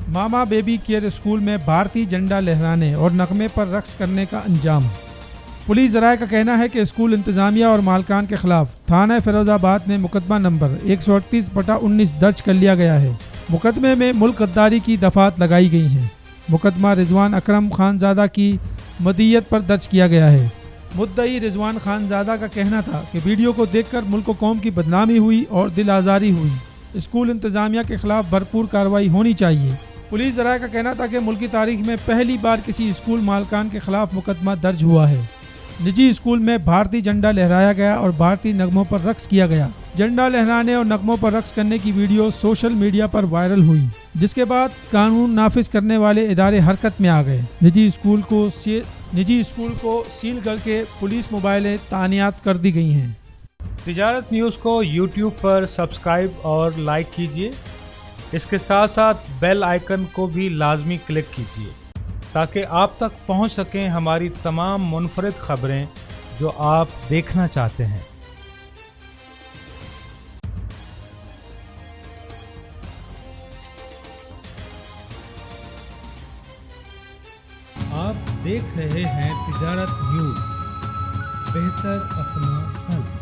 मामा baby care school में भारतीय झंडा लहराने और नगमे पर रक्स करने का अंजाम। पुलिस ज़राए का कहना है कि स्कूल इंतज़ामिया और मालकान के खिलाफ थाना फिरोजाबाद में मुकदमा नंबर 138/19 दर्ज कर लिया गया है। मुकदमे में मुल्क गद्दारी की दफ़ात लगाई गई हैं। मुकदमा रिजवान अकरम खानज़ादा की मदियत पर दर्ज किया गया है। मुद्दई रिजवान खानज़ादा का कहना था कि वीडियो को देखकर मुल्क व कौम की बदनामी हुई और दिल आज़ारी हुई। स्कूल इंतज़ामिया के खिलाफ भरपूर कार्रवाई होनी चाहिए। पुलिस ज़राए का कहना था कि मुल्क की तारीख में पहली बार किसी स्कूल मालकान के खिलाफ मुकदमा दर्ज हुआ है। निजी स्कूल में भारतीय झंडा लहराया गया और भारतीय नगमों पर रक्स किया गया। झंडा लहराने और नगमों पर रक्स करने की वीडियो सोशल मीडिया पर वायरल हुई, जिसके बाद कानून नाफिज करने वाले इदारे हरकत में आ गए। निजी स्कूल को सील करके पुलिस मोबाइलें तानियात कर दी गई हैं। तिजारत न्यूज़ को यूट्यूब पर सब्सक्राइब और लाइक कीजिए। इसके साथ साथ बेल आइकन को भी लाजमी क्लिक कीजिए ताकि आप तक पहुंच सकें हमारी तमाम मुनफरिद खबरें जो आप देखना चाहते हैं। आप देख रहे हैं तिजारत न्यूज़, बेहतर अपना हल।